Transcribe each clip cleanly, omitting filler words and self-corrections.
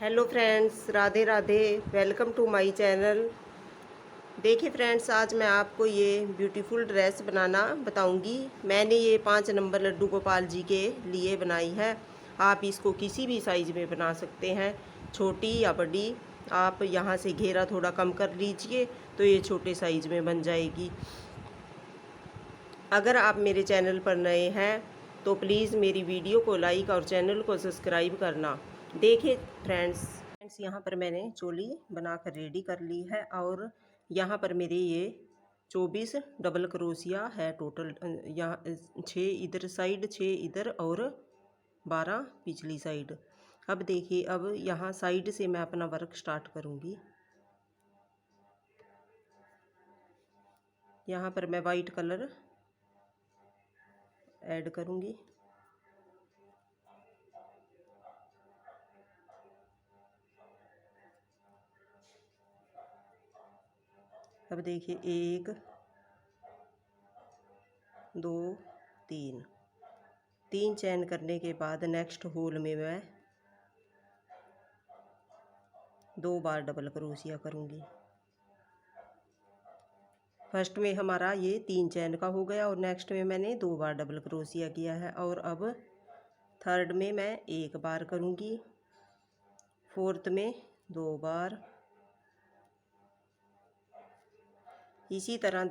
Hello friends, Radhe Radhe. Welcome to my channel. देखिए friends, आज मैं आपको ये ब्यूटीफुल ड्रेस बनाना बताऊंगी। मैंने ये 5 नंबर लड्डू गोपाल जी के लिए बनाई है। आप इसको किसी भी साइज़ में बना सकते हैं, छोटी या बड़ी। आप यहाँ से घेरा थोड़ा कम कर लीजिए तो ये छोटे साइज़ में बन जाएगी। अगर आप मेरे चैनल पर नए हैं तो प्लीज़ मेरी वीडियो को लाइक और चैनल को सब्सक्राइब करना। देखिए फ्रेंड्स, यहाँ पर मैंने चोली बनाकर रेडी कर ली है और यहाँ पर मेरे ये 24 डबल क्रोशिया है टोटल। यहाँ 6 इधर साइड, 6 इधर और 12 पिछली साइड। अब देखिए, अब यहाँ साइड से मैं अपना वर्क स्टार्ट करूँगी। यहाँ पर मैं वाइट कलर ऐड करूँगी। अब देखिए, 1 2 3 चैन करने के बाद नेक्स्ट होल में मैं 2 बार डबल क्रोशिया करूँगी। फर्स्ट में हमारा ये 3 चैन का हो गया और नेक्स्ट में मैंने 2 बार डबल क्रोशिया किया है। और अब थर्ड में मैं 1 बार करूँगी, फोर्थ में 2 बार। इसी तरह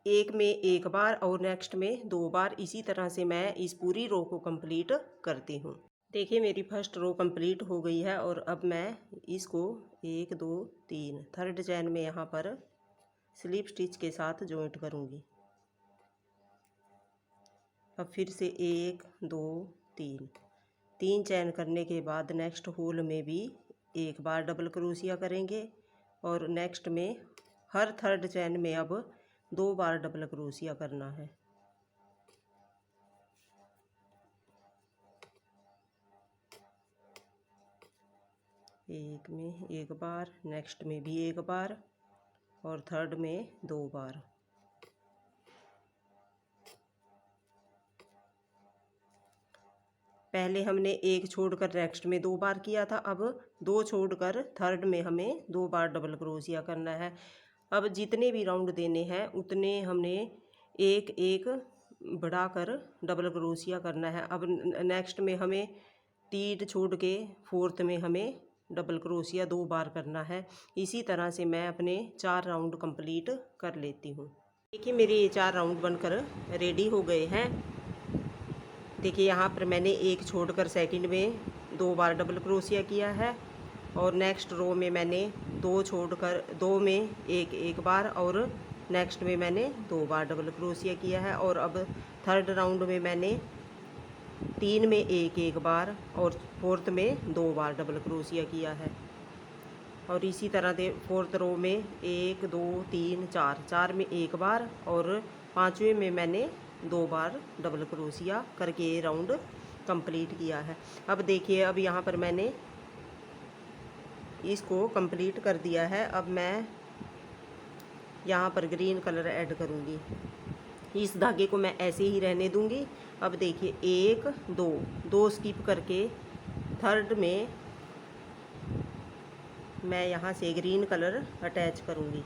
एक में 1 बार और नेक्स्ट में 2 बार। इसी तरह से मैं इस पूरी रो को कंप्लीट करती हूँ। देखिए, मेरी फर्स्ट रो कंप्लीट हो गई है और अब मैं इसको 1 2 3 थर्ड चैन में यहाँ पर स्लिप स्टिच के साथ जॉइंट करूँगी। अब फिर से 1 2 3 चैन करने के बाद नेक्स्ट होल में भी 1 बार डबल क्रोशिया करेंगे और नेक्स्ट में हर थर्ड चैन में अब 2 बार डबल क्रोशिया करना है। एक में 1 बार, नेक्स्ट में भी 1 बार और थर्ड में 2 बार। पहले हमने 1 छोड़कर नेक्स्ट में 2 बार किया था, अब 2 छोड़कर थर्ड में हमें 2 बार डबल क्रोशिया करना है। अब जितने भी राउंड देने हैं उतने हमने एक एक बढ़ाकर डबल क्रोशिया करना है। अब नेक्स्ट में हमें 3 छोड़ के फोर्थ में हमें डबल क्रोशिया 2 बार करना है। इसी तरह से मैं अपने 4 राउंड कंप्लीट कर लेती हूँ। देखिए, मेरे ये 4 राउंड बनकर रेडी हो गए हैं। देखिए, यहाँ पर मैंने 1 छोड़कर सेकंड में 2 बार डबल क्रोशिया किया है और नेक्स्ट रो में मैंने 2 छोड़कर 2 में 1 बार और नेक्स्ट में मैंने 2 बार डबल क्रोशिया किया है। और अब थर्ड राउंड में मैंने 3 में 1 बार और फोर्थ में 2 बार डबल क्रोशिया किया है। और इसी तरह से फोर्थ रो में 1 2 3 4 में 1 बार और पाँचवें में मैंने 2 बार डबल क्रोशिया करके ये राउंड कंप्लीट किया है। अब देखिए, अब यहाँ पर मैंने इसको कंप्लीट कर दिया है। अब मैं यहाँ पर ग्रीन कलर ऐड करूँगी। इस धागे को मैं ऐसे ही रहने दूँगी। अब देखिए, 1 2 स्किप करके थर्ड में मैं यहाँ से ग्रीन कलर अटैच करूँगी।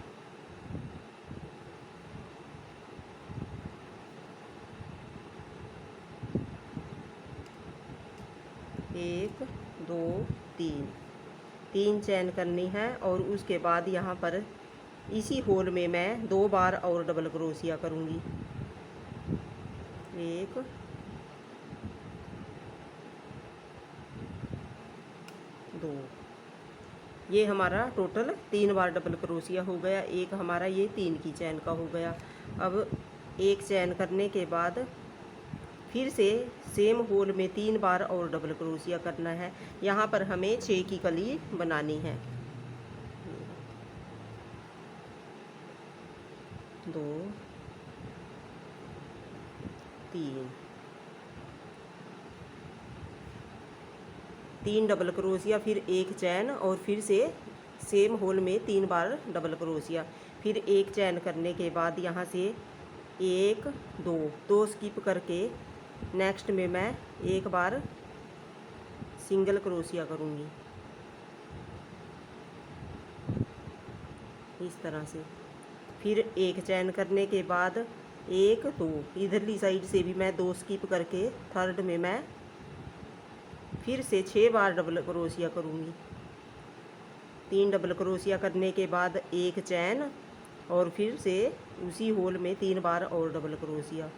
1 2 3 चैन करनी है और उसके बाद यहाँ पर इसी होल में मैं 2 बार और डबल क्रोशिया करूँगी। 1 2, ये हमारा टोटल 3 बार डबल क्रोशिया हो गया। एक हमारा ये 3 की चैन का हो गया। अब 1 चैन करने के बाद फिर से सेम होल में 3 बार और डबल क्रोशिया करना है। यहाँ पर हमें 6 की कली बनानी है। 2 3 डबल क्रोशिया, फिर 1 चैन और फिर से सेम होल में 3 बार डबल क्रोशिया। फिर 1 चैन करने के बाद यहाँ से 1 2 स्किप करके नेक्स्ट में मैं 1 बार सिंगल क्रोशिया करूँगी। इस तरह से। फिर एक चैन करने के बाद 1 2 इधरली साइड से भी मैं 2 स्किप करके थर्ड में मैं फिर से 6 बार डबल क्रोशिया करूँगी। 3 डबल क्रोशिया करने के बाद एक चैन और फिर से उसी होल में 3 बार और डबल क्रोशिया।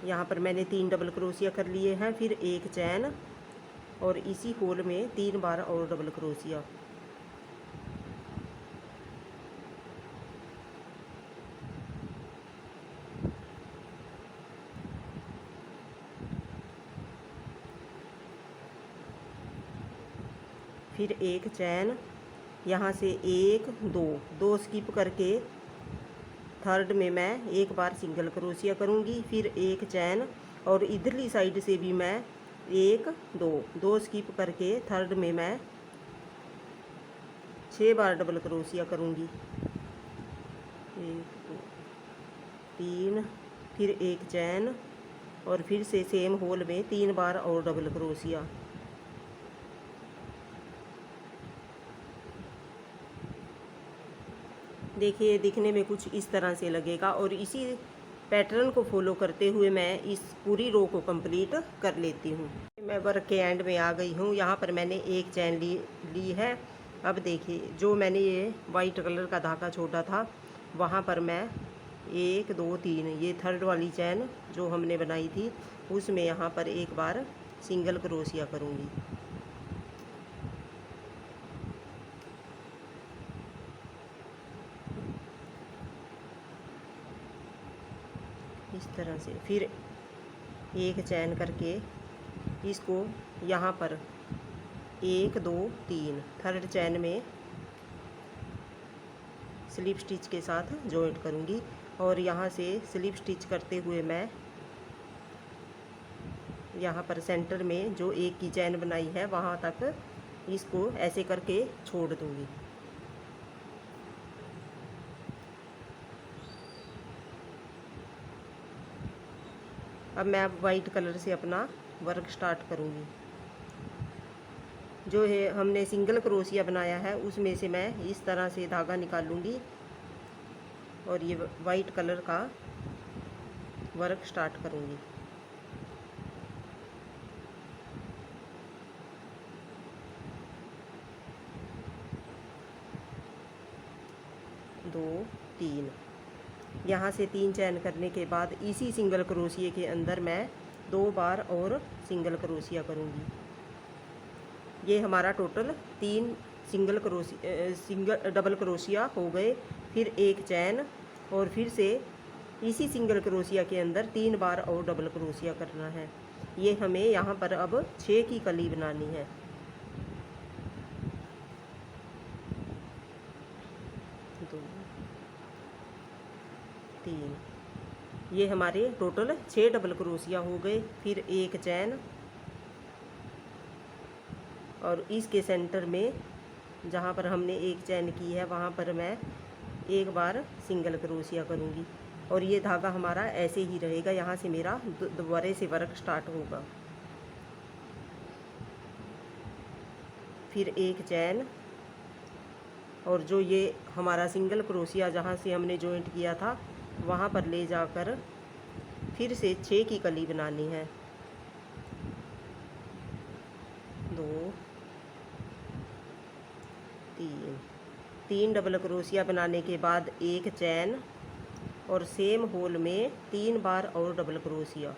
यहाँ पर मैंने 3 डबल क्रोशिया कर लिए हैं। फिर एक चैन और इसी होल में 3 बार और डबल क्रोशिया। फिर एक चैन, यहाँ से 1 2 स्किप करके थर्ड में मैं एक बार सिंगल क्रोशिया करूँगी। फिर एक चैन और इधरली साइड से भी मैं 1 2 स्किप करके थर्ड में मैं 6 बार डबल क्रोशिया करूँगी। 1 2 3, फिर एक चैन और फिर से सेम होल में 3 बार और डबल क्रोशिया। देखिए दिखने में कुछ इस तरह से लगेगा और इसी पैटर्न को फॉलो करते हुए मैं इस पूरी रो को कंप्लीट कर लेती हूँ। मैं वर्क के एंड में आ गई हूँ। यहाँ पर मैंने एक चैन ली है। अब देखिए जो मैंने ये वाइट कलर का धागा छोड़ा था वहाँ पर मैं 1 2 3 ये थर्ड वाली चैन जो हमने बनाई थी उसमें यहाँ पर एक बार सिंगल क्रोशिया करूँगी। इस तरह से फिर एक चैन करके इसको यहाँ पर 1 2 3 थर्ड चैन में स्लिप स्टिच के साथ जॉइंट करूँगी और यहाँ से स्लिप स्टिच करते हुए मैं यहाँ पर सेंटर में जो एक की चैन बनाई है वहाँ तक इसको ऐसे करके छोड़ दूँगी। अब मैं वाइट कलर से अपना वर्क स्टार्ट करूँगी। जो है हमने सिंगल क्रोशिया बनाया है उसमें से मैं इस तरह से धागा निकालूंगी और ये वाइट कलर का वर्क स्टार्ट करूँगी। दो 3 यहाँ से 3 चैन करने के बाद इसी सिंगल क्रोशिया के अंदर मैं 2 बार और सिंगल क्रोशिया करूँगी। ये हमारा टोटल 3 डबल क्रोशिया हो गए। फिर एक चैन और फिर से इसी सिंगल क्रोशिया के अंदर 3 बार और डबल क्रोशिया करना है। ये हमें यहाँ पर अब 6 की कली बनानी है। 2 3 ये हमारे टोटल 6 डबल क्रोशिया हो गए। फिर एक चैन और इसके सेंटर में जहाँ पर हमने एक चैन की है वहाँ पर मैं एक बार सिंगल क्रोशिया करूँगी और ये धागा हमारा ऐसे ही रहेगा। यहाँ से मेरा दोबारे से वर्क स्टार्ट होगा। फिर एक चैन और जो ये हमारा सिंगल क्रोशिया जहाँ से हमने जॉइंट किया था वहाँ पर ले जाकर फिर से 6 की कली बनानी है। 2 3 डबल क्रोशिया बनाने के बाद एक चैन और सेम होल में 3 बार और डबल क्रोशिया।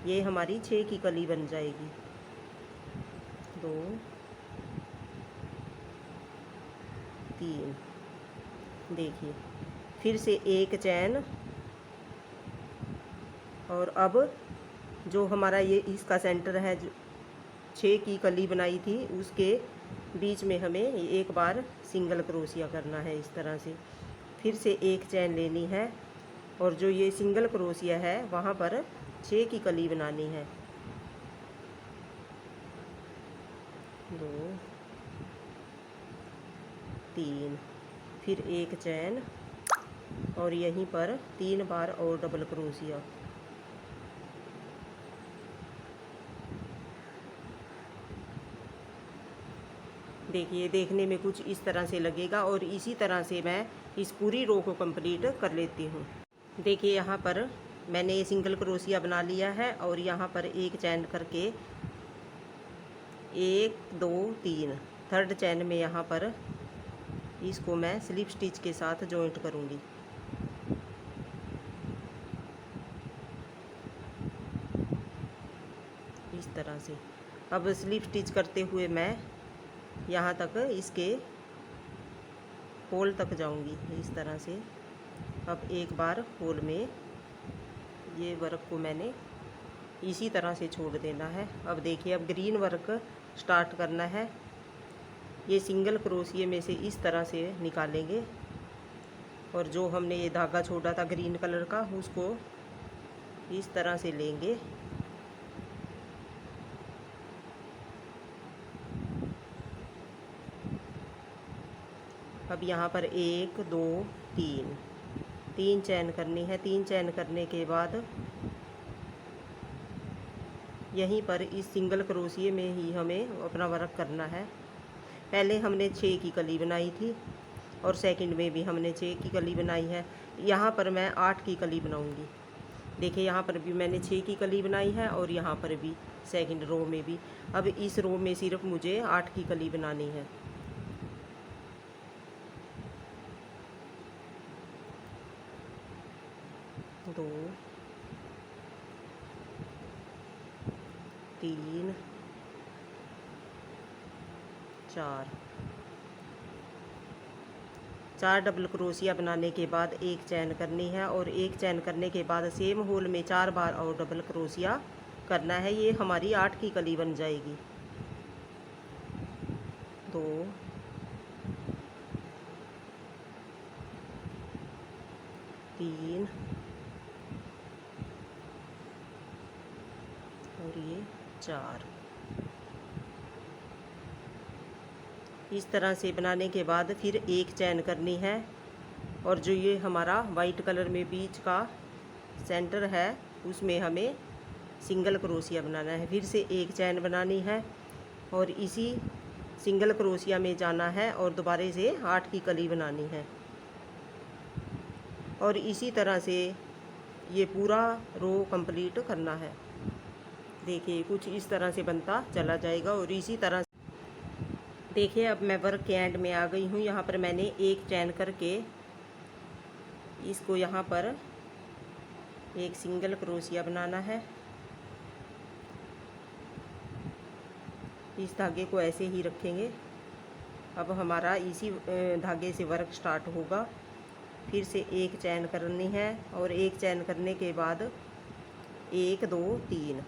ये हमारी 6 की कली बन जाएगी। 2 3 देखिए फिर से एक चैन और अब जो हमारा ये इसका सेंटर है जो 6 की कली बनाई थी उसके बीच में हमें एक बार सिंगल क्रोशिया करना है इस तरह से। फिर से एक चैन लेनी है और जो ये सिंगल क्रोशिया है वहाँ पर 6 की कली बनानी है। 2 3 फिर एक चैन और यहीं पर 3 बार और डबल क्रोशिया। देखिए देखने में कुछ इस तरह से लगेगा और इसी तरह से मैं इस पूरी रो को कंप्लीट कर लेती हूँ। देखिए यहाँ पर मैंने ये सिंगल क्रोशिया बना लिया है और यहाँ पर एक चैन करके 1 2 3 थर्ड चैन में यहाँ पर इसको मैं स्लिप स्टिच के साथ जॉइंट करूँगी। इस तरह से अब स्लिप स्टिच करते हुए मैं यहाँ तक इसके होल तक जाऊँगी। इस तरह से अब एक बार होल में ये वर्क को मैंने इसी तरह से छोड़ देना है। अब देखिए अब ग्रीन वर्क स्टार्ट करना है। ये सिंगल क्रोशिये में से इस तरह से निकालेंगे और जो हमने ये धागा छोड़ा था ग्रीन कलर का उसको इस तरह से लेंगे। अब यहाँ पर 1 2 3 चैन करनी है। 3 चैन करने के बाद यहीं पर इस सिंगल क्रोशिये में ही हमें अपना वर्क करना है। पहले हमने 6 की कली बनाई थी और सेकंड में भी हमने 6 की कली बनाई है। यहाँ पर मैं 8 की कली बनाऊंगी। देखिए यहाँ पर भी मैंने 6 की कली बनाई है और यहाँ पर भी सेकंड रो में भी। अब इस रो में सिर्फ मुझे 8 की कली बनानी है। दो 3 4 डबल क्रोशिया बनाने के बाद एक चैन करनी है और एक चैन करने के बाद सेम होल में 4 बार और डबल क्रोशिया करना है। ये हमारी 8 की कली बन जाएगी। 2 3 और ये 4। इस तरह से बनाने के बाद फिर एक चैन करनी है और जो ये हमारा वाइट कलर में बीच का सेंटर है उसमें हमें सिंगल क्रोशिया बनाना है। फिर से एक चैन बनानी है और इसी सिंगल क्रोशिया में जाना है और दोबारा से 8 की कली बनानी है और इसी तरह से ये पूरा रो कंप्लीट करना है। देखिए कुछ इस तरह से बनता चला जाएगा और इसी तरह देखिए अब मैं वर्क के एंड में आ गई हूँ। यहाँ पर मैंने एक चैन करके इसको यहाँ पर एक सिंगल क्रोशिया बनाना है। इस धागे को ऐसे ही रखेंगे। अब हमारा इसी धागे से वर्क स्टार्ट होगा। फिर से एक चैन करनी है और एक चैन करने के बाद 1 2 3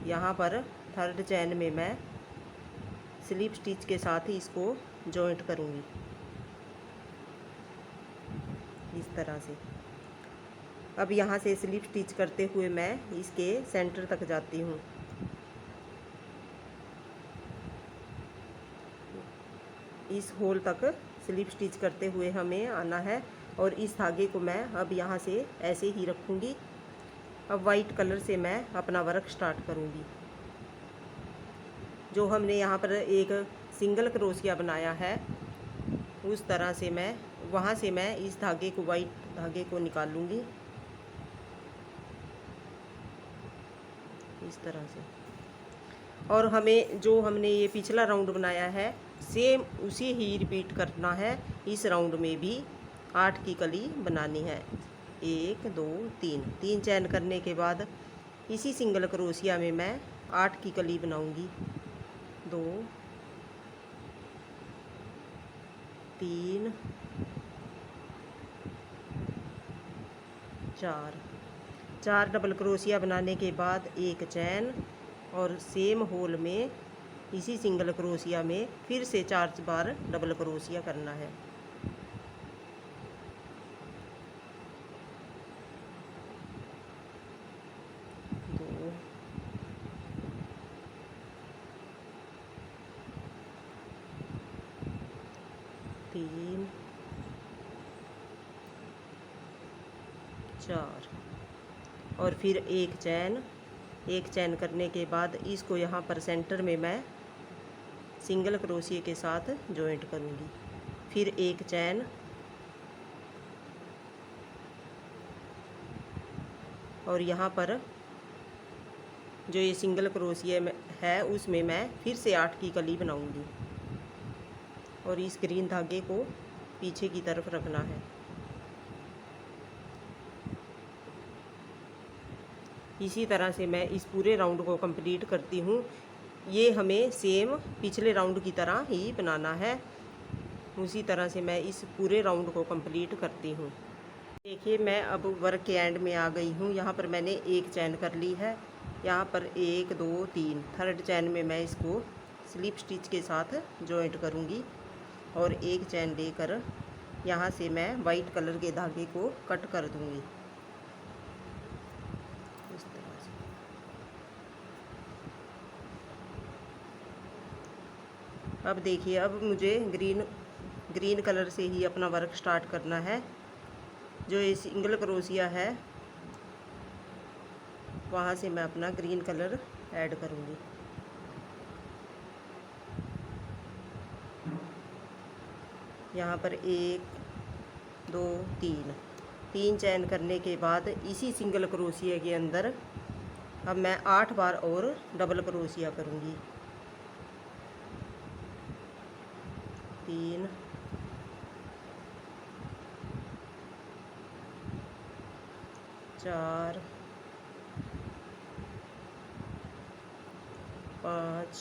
यहाँ पर थर्ड चैन में मैं स्लिप स्टिच के साथ ही इसको जॉइंट करूँगी। इस तरह से अब यहाँ से स्लिप स्टिच करते हुए मैं इसके सेंटर तक जाती हूँ। इस होल तक स्लिप स्टिच करते हुए हमें आना है और इस धागे को मैं अब यहाँ से ऐसे ही रखूँगी। अब वाइट कलर से मैं अपना वर्क स्टार्ट करूँगी। जो हमने यहाँ पर एक सिंगल क्रोशिया बनाया है उस तरह से मैं वहाँ से मैं इस धागे को वाइट धागे को निकालूँगी इस तरह से। और हमें जो हमने ये पिछला राउंड बनाया है सेम उसी ही रिपीट करना है। इस राउंड में भी 8 की कली बनानी है। 1 2 3 चैन करने के बाद इसी सिंगल क्रोशिया में मैं 8 की कली बनाऊँगी। 2 3 4 डबल क्रोशिया बनाने के बाद एक चैन और सेम होल में इसी सिंगल क्रोशिया में फिर से 4 बार डबल क्रोशिया करना है। 2 3 4 और फिर एक चैन करने के बाद इसको यहाँ पर सेंटर में मैं सिंगल क्रोशिया के साथ जॉइंट करूँगी। फिर एक चैन और यहाँ पर जो ये सिंगल क्रोशिया है उसमें मैं फिर से 8 की कली बनाऊँगी और इस ग्रीन धागे को पीछे की तरफ रखना है। इसी तरह से मैं इस पूरे राउंड को कंप्लीट करती हूँ। ये हमें सेम पिछले राउंड की तरह ही बनाना है। उसी तरह से मैं इस पूरे राउंड को कंप्लीट करती हूँ। देखिए मैं अब वर्क के एंड में आ गई हूँ। यहाँ पर मैंने एक चैन कर ली है। यहाँ पर 1 2 3 थर्ड चैन में मैं इसको स्लिप स्टिच के साथ जॉइंट करूँगी और एक चैन लेकर यहाँ से मैं वाइट कलर के धागे को कट कर दूँगी इस तरह से। अब देखिए अब मुझे ग्रीन कलर से ही अपना वर्क स्टार्ट करना है। जो ये सिंगल क्रोशिया है वहाँ से मैं अपना ग्रीन कलर ऐड करूँगी। यहाँ पर 1 2 3 चैन करने के बाद इसी सिंगल क्रोशिया के अंदर अब मैं 8 बार और डबल क्रोशिया करूँगी। 3 4 5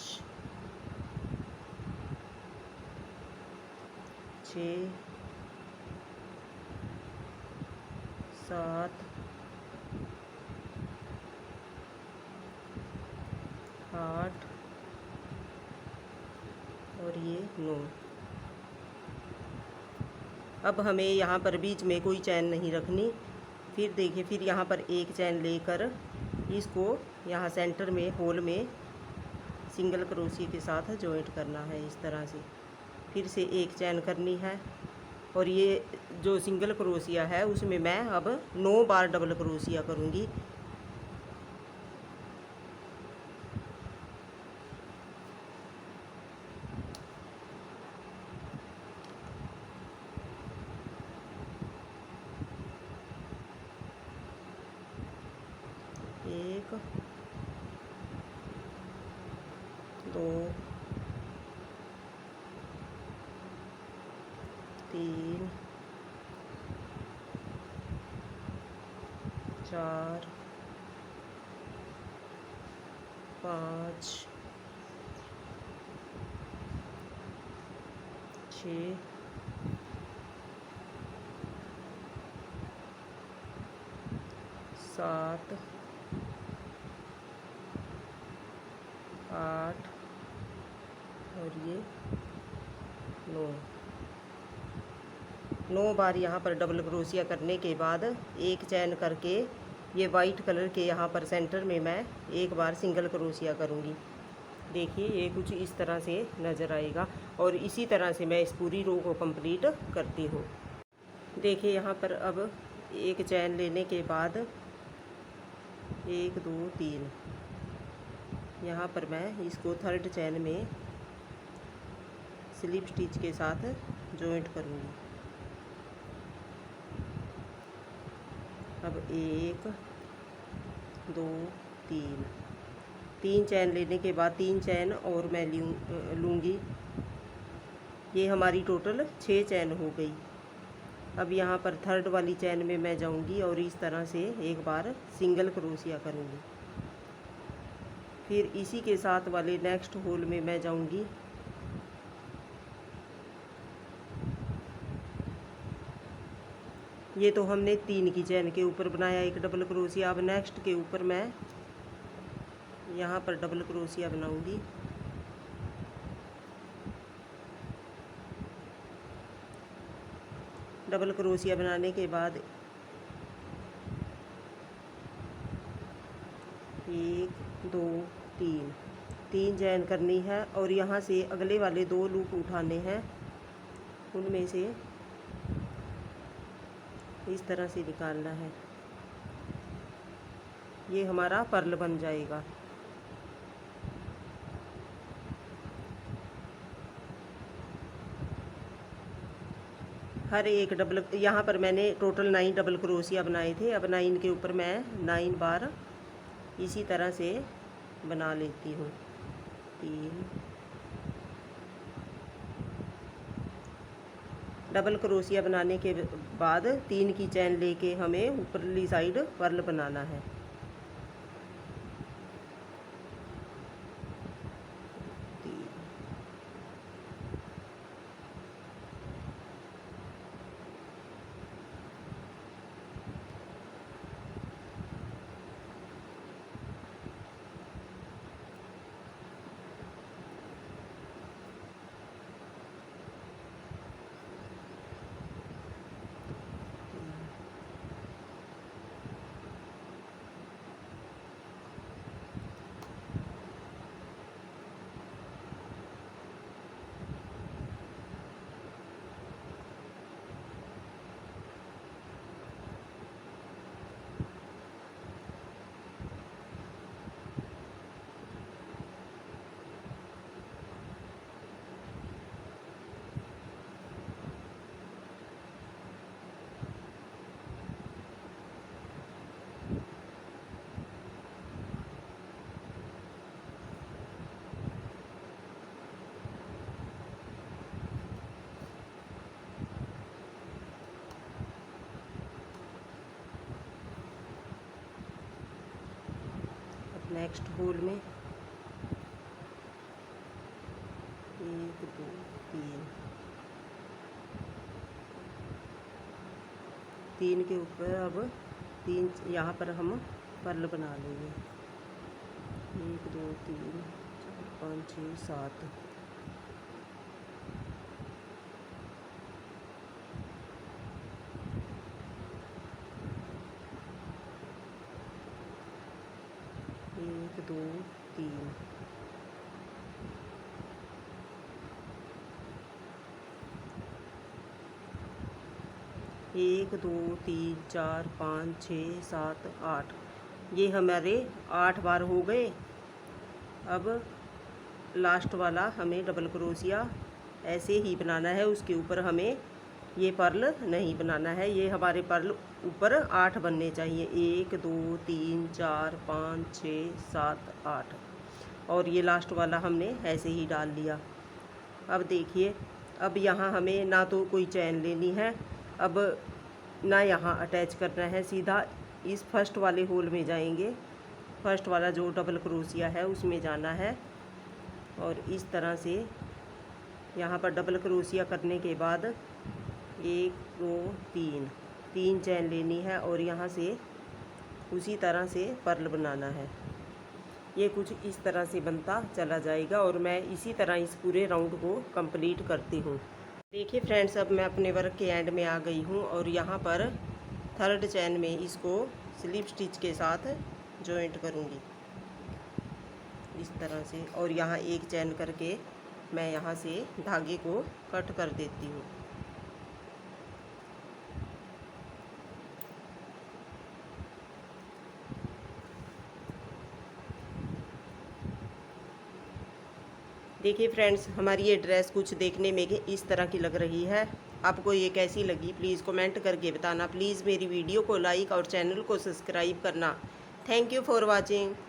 6 7 8 और ये 9। अब हमें यहाँ पर बीच में कोई चैन नहीं रखनी। फिर देखिए फिर यहाँ पर एक चैन लेकर इसको यहाँ सेंटर में होल में सिंगल क्रोशिया के साथ जॉइंट करना है इस तरह से। फिर से एक चैन करनी है और ये जो सिंगल क्रोशिया है उसमें मैं अब 9 बार डबल क्रोशिया करूँगी। एक 2 3 4 5 6 7 8 और ये 9 बार यहाँ पर डबल क्रोशिया करने के बाद एक चैन करके ये वाइट कलर के यहाँ पर सेंटर में मैं एक बार सिंगल क्रोशिया करूँगी। देखिए ये कुछ इस तरह से नज़र आएगा और इसी तरह से मैं इस पूरी रो को कंप्लीट करती हूँ। देखिए यहाँ पर अब एक चैन लेने के बाद 1 2 3 यहाँ पर मैं इसको थर्ड चैन में स्लिप स्टिच के साथ जॉइंट करूँगी। अब 1 2 3 चैन लेने के बाद 3 चैन और मैं लूँगी। ये हमारी टोटल 6 चैन हो गई। अब यहाँ पर थर्ड वाली चैन में मैं जाऊँगी और इस तरह से एक बार सिंगल क्रोशिया करूँगी। फिर इसी के साथ वाले नेक्स्ट होल में मैं जाऊँगी। ये तो हमने 3 की चैन के ऊपर बनाया एक डबल क्रोशिया। अब नेक्स्ट के ऊपर मैं यहाँ पर डबल क्रोशिया बनाऊँगी। डबल क्रोशिया बनाने के बाद 1 2 3 चैन करनी है और यहाँ से अगले वाले 2 लूप उठाने हैं। उनमें से इस तरह से निकालना है। ये हमारा पर्ल बन जाएगा। हर एक डबल, यहाँ पर मैंने टोटल 9 डबल क्रोशिया बनाए थे। अब 9 के ऊपर मैं 9 बार इसी तरह से बना लेती हूँ। 3 डबल क्रोशिया बनाने के बाद 3 की चैन लेके हमें ऊपरली साइड पर्ल बनाना है। नेक्स्ट होल में 1 2 3 के ऊपर अब 3 यहाँ पर हम पर्ल बना लेंगे। 1 2 3 4 5 6 7 1 2 3 1 2 3 4 5 6 7 8 ये हमारे 8 बार हो गए। अब लास्ट वाला हमें डबल क्रोशिया ऐसे ही बनाना है, उसके ऊपर हमें ये पर्ल नहीं बनाना है। ये हमारे पर्ल ऊपर 8 बनने चाहिए। 1 2 3 4 5 6 7 8 और ये लास्ट वाला हमने ऐसे ही डाल लिया। अब देखिए, अब यहाँ हमें ना तो कोई चैन लेनी है, अब ना यहाँ अटैच करना है, सीधा इस फर्स्ट वाले होल में जाएंगे। फर्स्ट वाला जो डबल क्रोशिया है उसमें जाना है और इस तरह से यहाँ पर डबल क्रोशिया करने के बाद 1 2 3 चैन लेनी है और यहाँ से उसी तरह से पर्ल बनाना है। ये कुछ इस तरह से बनता चला जाएगा और मैं इसी तरह इस पूरे राउंड को कंप्लीट करती हूँ। देखिए फ्रेंड्स, अब मैं अपने वर्क के एंड में आ गई हूँ और यहाँ पर थर्ड चैन में इसको स्लिप स्टिच के साथ जॉइंट करूँगी इस तरह से, और यहाँ एक चैन करके मैं यहाँ से धागे को कट कर देती हूँ। देखिए फ्रेंड्स, हमारी ये ड्रेस कुछ देखने में इस तरह की लग रही है। आपको ये कैसी लगी प्लीज़ कमेंट करके बताना। प्लीज़ मेरी वीडियो को लाइक और चैनल को सब्सक्राइब करना। Thank you for watching.